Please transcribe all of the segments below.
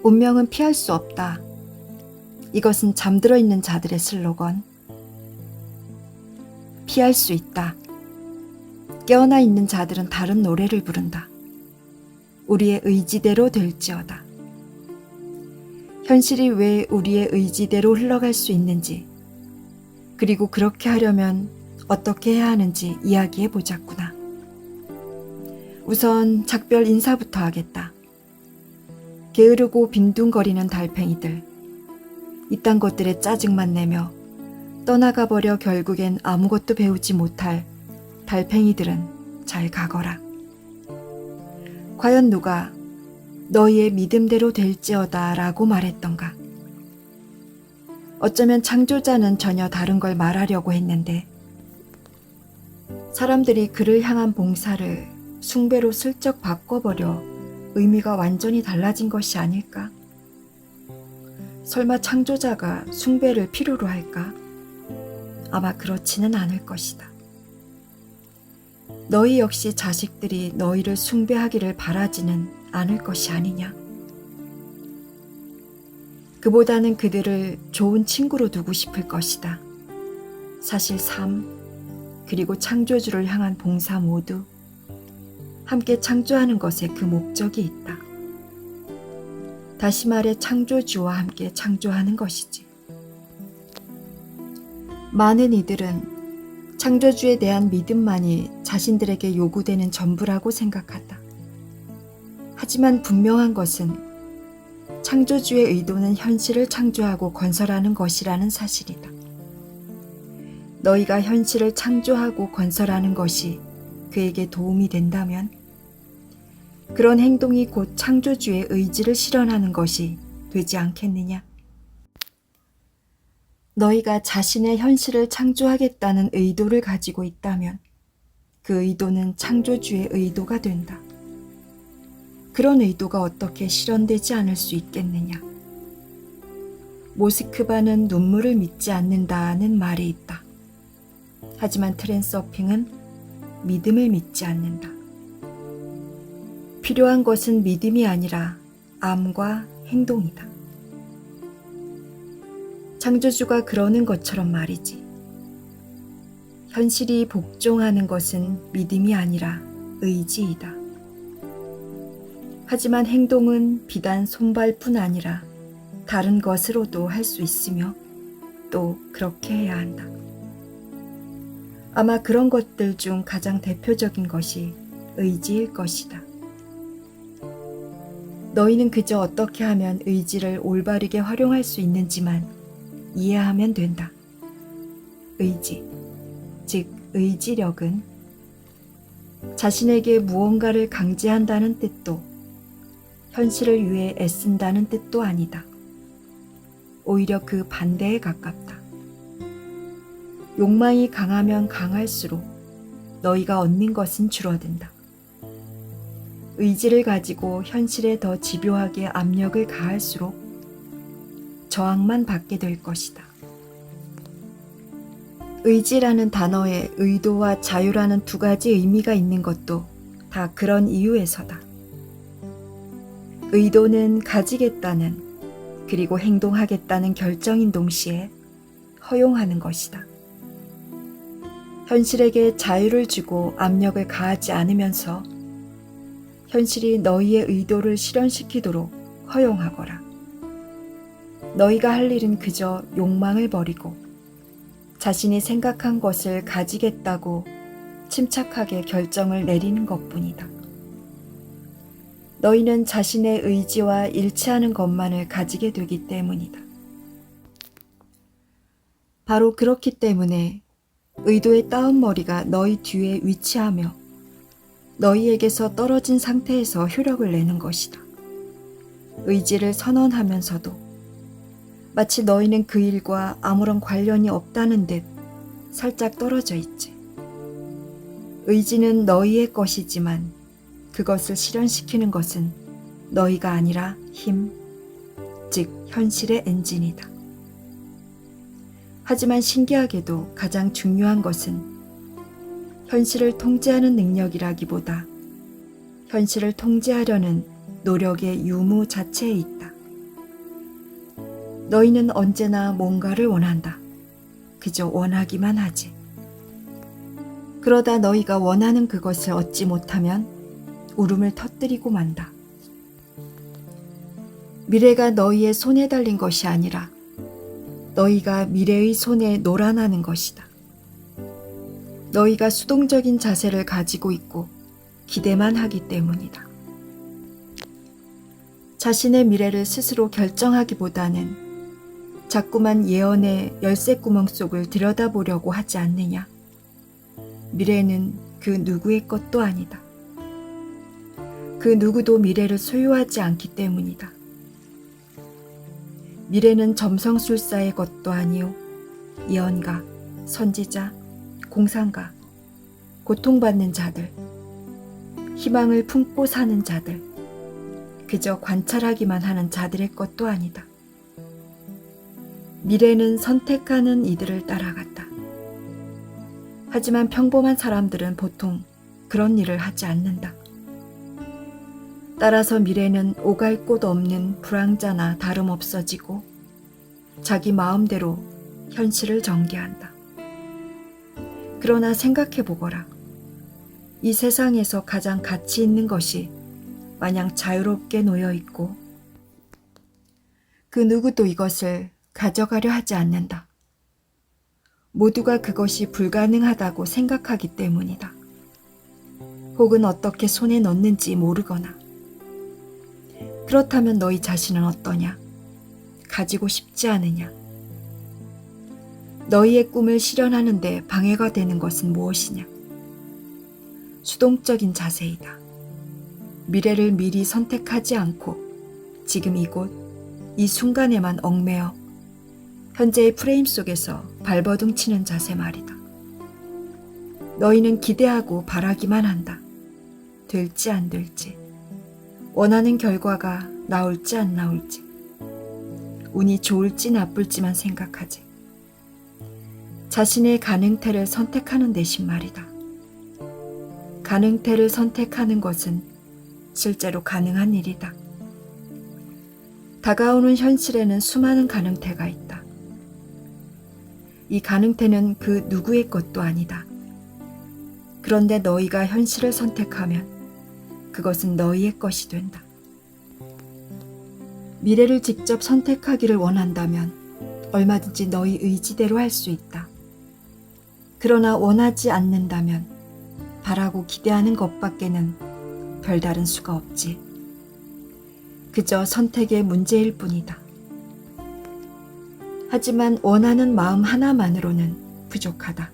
운명은 피할 수 없다. 이것은 잠들어 있는 자들의 슬로건. 피할 수 있다. 깨어나 있는 자들은 다른 노래를 부른다. 우리의 의지대로 될지어다. 현실이 왜 우리의 의지대로 흘러갈 수 있는지, 그리고 그렇게 하려면 어떻게 해야 하는지 이야기해 보자꾸나. 우선 작별 인사부터 하겠다. 게으르고 빈둥거리는 달팽이들, 이딴 것들에 짜증만 내며 떠나가버려 결국엔 아무것도 배우지 못할 달팽이들은 잘 가거라. 과연 누가 너희의 믿음대로 될지어다 라고 말했던가? 어쩌면 창조자는 전혀 다른 걸 말하려고 했는데 사람들이 그를 향한 봉사를 숭배로 슬쩍 바꿔버려 의미가 완전히 달라진 것이 아닐까? 설마 창조자가 숭배를 필요로 할까? 아마 그렇지는 않을 것이다. 너희 역시 자식들이 너희를 숭배하기를 바라지는 않을 것이 아니냐? 그보다는 그들을 좋은 친구로 두고 싶을 것이다. 사실 삶, 그리고 창조주를 향한 봉사 모두 함께 창조하는 것에 그 목적이 있다. 다시 말해 창조주와 함께 창조하는 것이지. 많은 이들은 창조주에 대한 믿음만이 자신들에게 요구되는 전부라고 생각한다. 하지만 분명한 것은 창조주의 의도는 현실을 창조하고 건설하는 것이라는 사실이다. 너희가 현실을 창조하고 건설하는 것이 그에게 도움이 된다면 그런 행동이 곧 창조주의 의지를 실현하는 것이 되지 않겠느냐? 너희가 자신의 현실을 창조하겠다는 의도를 가지고 있다면 그 의도는 창조주의 의도가 된다. 그런 의도가 어떻게 실현되지 않을 수 있겠느냐? 모스크바는 눈물을 믿지 않는다는 말이 있다. 하지만 트랜서핑은 믿음을 믿지 않는다. 필요한 것은 믿음이 아니라 암과 행동이다. 창조주가 그러는 것처럼 말이지. 현실이 복종하는 것은 믿음이 아니라 의지이다. 하지만 행동은 비단 손발뿐 아니라 다른 것으로도 할 수 있으며 또 그렇게 해야 한다. 아마 그런 것들 중 가장 대표적인 것이 의지일 것이다. 너희는 그저 어떻게 하면 의지를 올바르게 활용할 수 있는지만 이해하면 된다. 의지, 즉 의지력은 자신에게 무언가를 강제한다는 뜻도 현실을 위해 애쓴다는 뜻도 아니다. 오히려 그 반대에 가깝다. 욕망이 강하면 강할수록 너희가 얻는 것은 줄어든다. 의지를 가지고 현실에 더 집요하게 압력을 가할수록 저항만 받게 될 것이다. 의지라는 단어에 의도와 자유라는 두 가지 의미가 있는 것도 다 그런 이유에서다. 의도는 가지겠다는 그리고 행동하겠다는 결정인 동시에 허용하는 것이다. 현실에게 자유를 주고 압력을 가하지 않으면서 현실이 너희의 의도를 실현시키도록 허용하거라. 너희가 할 일은 그저 욕망을 버리고 자신이 생각한 것을 가지겠다고 침착하게 결정을 내리는 것뿐이다. 너희는 자신의 의지와 일치하는 것만을 가지게 되기 때문이다. 바로 그렇기 때문에 의도의 따은 머리가 너희 뒤에 위치하며 너희에게서 떨어진 상태에서 효력을 내는 것이다. 의지를 선언하면서도 마치 너희는 그 일과 아무런 관련이 없다는 듯 살짝 떨어져 있지. 의지는 너희의 것이지만 그것을 실현시키는 것은 너희가 아니라 힘, 즉 현실의 엔진이다. 하지만 신기하게도 가장 중요한 것은 현실을 통제하는 능력이라기보다 현실을 통제하려는 노력의 유무 자체에 있다. 너희는 언제나 뭔가를 원한다. 그저 원하기만 하지. 그러다 너희가 원하는 그것을 얻지 못하면 울음을 터뜨리고 만다. 미래가 너희의 손에 달린 것이 아니라 너희가 미래의 손에 놀아나는 것이다. 너희가 수동적인 자세를 가지고 있고 기대만 하기 때문이다. 자신의 미래를 스스로 결정하기보다는 자꾸만 예언의 열쇠구멍 속을 들여다보려고 하지 않느냐. 미래는 그 누구의 것도 아니다. 그 누구도 미래를 소유하지 않기 때문이다. 미래는 점성술사의 것도 아니요 예언가, 선지자, 공상가, 고통받는 자들, 희망을 품고 사는 자들, 그저 관찰하기만 하는 자들의 것도 아니다. 미래는 선택하는 이들을 따라갔다. 하지만 평범한 사람들은 보통 그런 일을 하지 않는다. 따라서 미래는 오갈 곳 없는 불황자나 다름없어지고 자기 마음대로 현실을 전개한다. 그러나 생각해보거라. 이 세상에서 가장 가치 있는 것이 마냥 자유롭게 놓여있고 그 누구도 이것을 가져가려 하지 않는다. 모두가 그것이 불가능하다고 생각하기 때문이다. 혹은 어떻게 손에 넣는지 모르거나. 그렇다면 너희 자신은 어떠냐? 가지고 싶지 않으냐? 너희의 꿈을 실현하는 데 방해가 되는 것은 무엇이냐? 수동적인 자세이다. 미래를 미리 선택하지 않고 지금 이곳, 이 순간에만 얽매여 현재의 프레임 속에서 발버둥 치는 자세 말이다. 너희는 기대하고 바라기만 한다. 될지 안 될지, 원하는 결과가 나올지 안 나올지, 운이 좋을지 나쁠지만 생각하지. 자신의 가능태를 선택하는 대신 말이다. 가능태를 선택하는 것은 실제로 가능한 일이다. 다가오는 현실에는 수많은 가능태가 있다. 이 가능태는 그 누구의 것도 아니다. 그런데 너희가 현실을 선택하면 그것은 너희의 것이 된다. 미래를 직접 선택하기를 원한다면 얼마든지 너희 의지대로 할 수 있다. 그러나 원하지 않는다면 바라고 기대하는 것밖에는 별다른 수가 없지. 그저 선택의 문제일 뿐이다. 하지만 원하는 마음 하나만으로는 부족하다.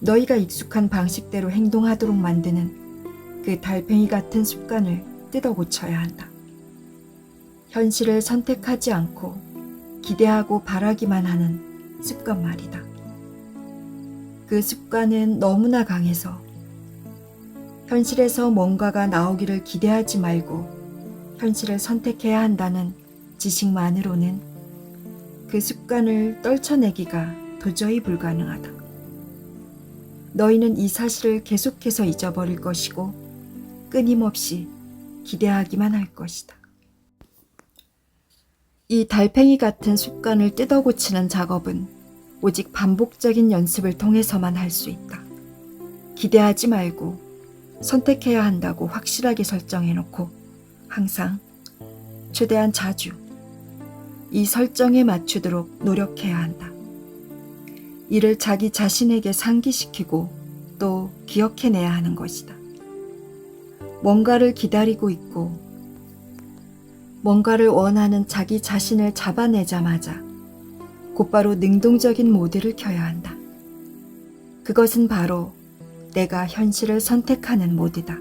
너희가 익숙한 방식대로 행동하도록 만드는 그 달팽이 같은 습관을 뜯어 고쳐야 한다. 현실을 선택하지 않고 기대하고 바라기만 하는 습관 말이다. 그 습관은 너무나 강해서 현실에서 뭔가가 나오기를 기대하지 말고 현실을 선택해야 한다는 지식만으로는 그 습관을 떨쳐내기가 도저히 불가능하다. 너희는 이 사실을 계속해서 잊어버릴 것이고 끊임없이 기대하기만 할 것이다. 이 달팽이 같은 습관을 뜯어 고치는 작업은 오직 반복적인 연습을 통해서만 할 수 있다. 기대하지 말고 선택해야 한다고 확실하게 설정해놓고 항상, 최대한 자주 이 설정에 맞추도록 노력해야 한다. 이를 자기 자신에게 상기시키고 또 기억해내야 하는 것이다. 뭔가를 기다리고 있고 뭔가를 원하는 자기 자신을 잡아내자마자 곧바로 능동적인 모드를 켜야 한다. 그것은 바로 내가 현실을 선택하는 모드다.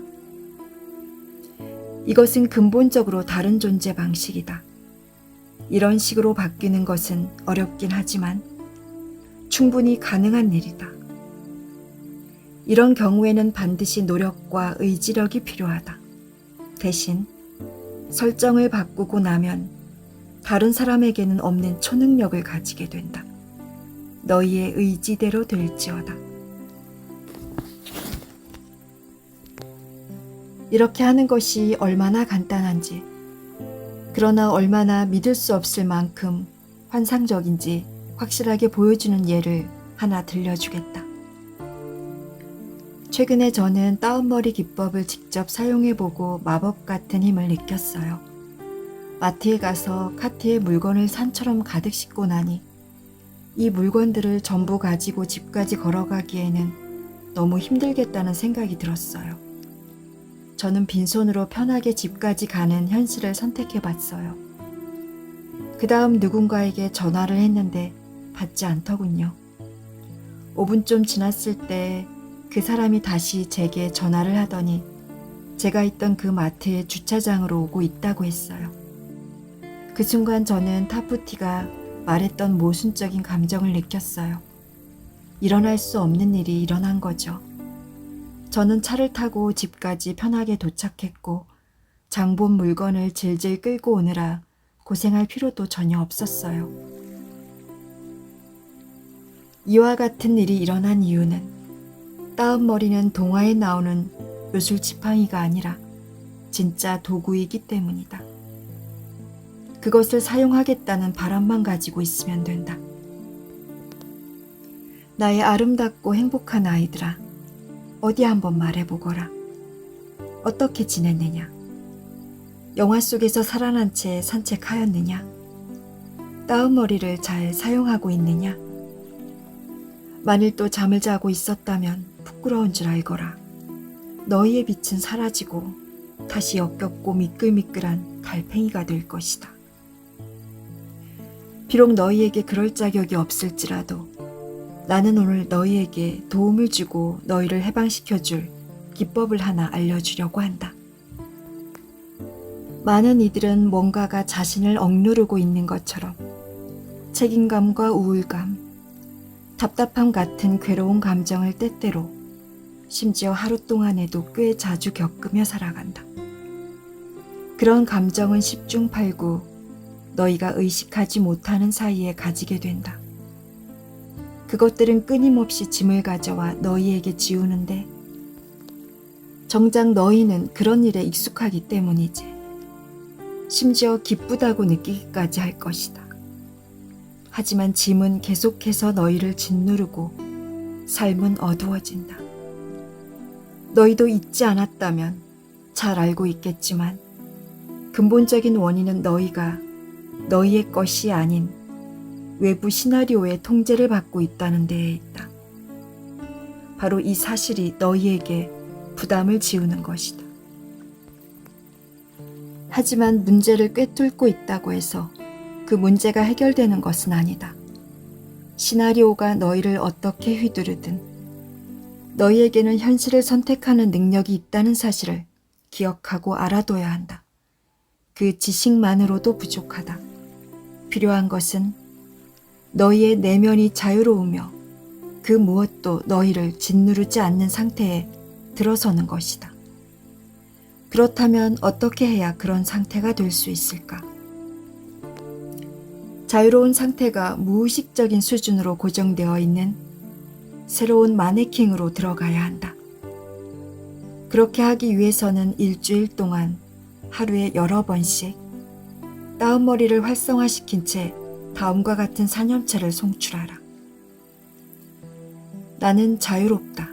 이것은 근본적으로 다른 존재 방식이다. 이런 식으로 바뀌는 것은 어렵긴 하지만 충분히 가능한 일이다. 이런 경우에는 반드시 노력과 의지력이 필요하다. 대신 설정을 바꾸고 나면 다른 사람에게는 없는 초능력을 가지게 된다. 너희의 의지대로 될지어다. 이렇게 하는 것이 얼마나 간단한지 그러나 얼마나 믿을 수 없을 만큼 환상적인지 확실하게 보여주는 예를 하나 들려주겠다. 최근에 저는 다운머리 기법을 직접 사용해보고 마법 같은 힘을 느꼈어요. 마트에 가서 카트에 물건을 산처럼 가득 싣고 나니 이 물건들을 전부 가지고 집까지 걸어가기에는 너무 힘들겠다는 생각이 들었어요. 저는 빈손으로 편하게 집까지 가는 현실을 선택해봤어요. 그 다음 누군가에게 전화를 했는데 받지 않더군요. 5분 좀 지났을 때 그 사람이 다시 제게 전화를 하더니 제가 있던 그 마트의 주차장으로 오고 있다고 했어요. 그 순간 저는 타프티가 말했던 모순적인 감정을 느꼈어요. 일어날 수 없는 일이 일어난 거죠. 저는 차를 타고 집까지 편하게 도착했고 장본 물건을 질질 끌고 오느라 고생할 필요도 전혀 없었어요. 이와 같은 일이 일어난 이유는 다운머리는 동화에 나오는 요술 지팡이가 아니라 진짜 도구이기 때문이다. 그것을 사용하겠다는 바람만 가지고 있으면 된다. 나의 아름답고 행복한 아이들아, 어디 한번 말해보거라. 어떻게 지냈느냐? 영화 속에서 살아난 채 산책하였느냐? 다운머리를 잘 사용하고 있느냐? 만일 또 잠을 자고 있었다면 부끄러운 줄 알거라. 너희의 빛은 사라지고 다시 역겹고 미끌미끌한 달팽이가 될 것이다. 비록 너희에게 그럴 자격이 없을지라도 나는 오늘 너희에게 도움을 주고 너희를 해방시켜줄 기법을 하나 알려주려고 한다. 많은 이들은 뭔가가 자신을 억누르고 있는 것처럼 책임감과 우울감, 답답함 같은 괴로운 감정을 때때로 심지어 하루 동안에도 꽤 자주 겪으며 살아간다. 그런 감정은 10중 8구 너희가 의식하지 못하는 사이에 가지게 된다. 그것들은 끊임없이 짐을 가져와 너희에게 지우는데 정작 너희는 그런 일에 익숙하기 때문이지. 심지어 기쁘다고 느끼기까지 할 것이다. 하지만 짐은 계속해서 너희를 짓누르고 삶은 어두워진다. 너희도 잊지 않았다면 잘 알고 있겠지만 근본적인 원인은 너희가 너희의 것이 아닌 외부 시나리오의 통제를 받고 있다는 데에 있다. 바로 이 사실이 너희에게 부담을 지우는 것이다. 하지만 문제를 꿰뚫고 있다고 해서 그 문제가 해결되는 것은 아니다. 시나리오가 너희를 어떻게 휘두르든 너희에게는 현실을 선택하는 능력이 있다는 사실을 기억하고 알아둬야 한다. 그 지식만으로도 부족하다. 필요한 것은 너희의 내면이 자유로우며 그 무엇도 너희를 짓누르지 않는 상태에 들어서는 것이다. 그렇다면 어떻게 해야 그런 상태가 될 수 있을까? 자유로운 상태가 무의식적인 수준으로 고정되어 있는 새로운 마네킹으로 들어가야 한다. 그렇게 하기 위해서는 일주일 동안 하루에 여러 번씩 다운머리를 활성화시킨 채 다음과 같은 사념체를 송출하라. 나는 자유롭다.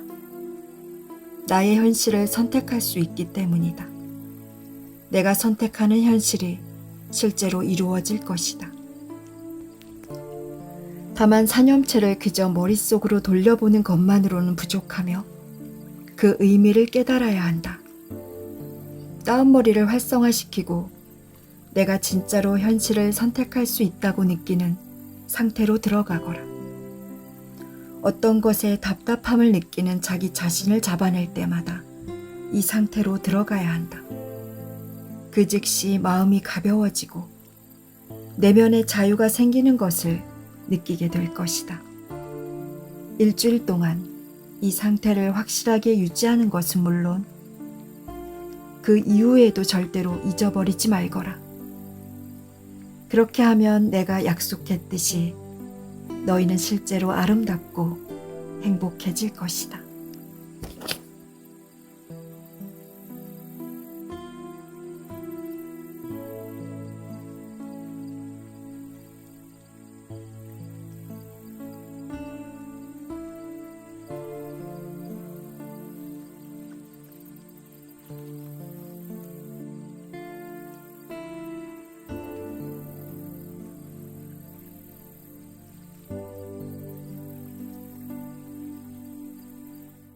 나의 현실을 선택할 수 있기 때문이다. 내가 선택하는 현실이 실제로 이루어질 것이다. 다만 사념체를 그저 머릿속으로 돌려보는 것만으로는 부족하며 그 의미를 깨달아야 한다. 다운머리를 활성화시키고 내가 진짜로 현실을 선택할 수 있다고 느끼는 상태로 들어가거라. 어떤 것에 답답함을 느끼는 자기 자신을 잡아낼 때마다 이 상태로 들어가야 한다. 그 즉시 마음이 가벼워지고 내면의 자유가 생기는 것을 느끼게 될 것이다. 일주일 동안 이 상태를 확실하게 유지하는 것은 물론 그 이후에도 절대로 잊어버리지 말거라. 그렇게 하면 내가 약속했듯이 너희는 실제로 아름답고 행복해질 것이다.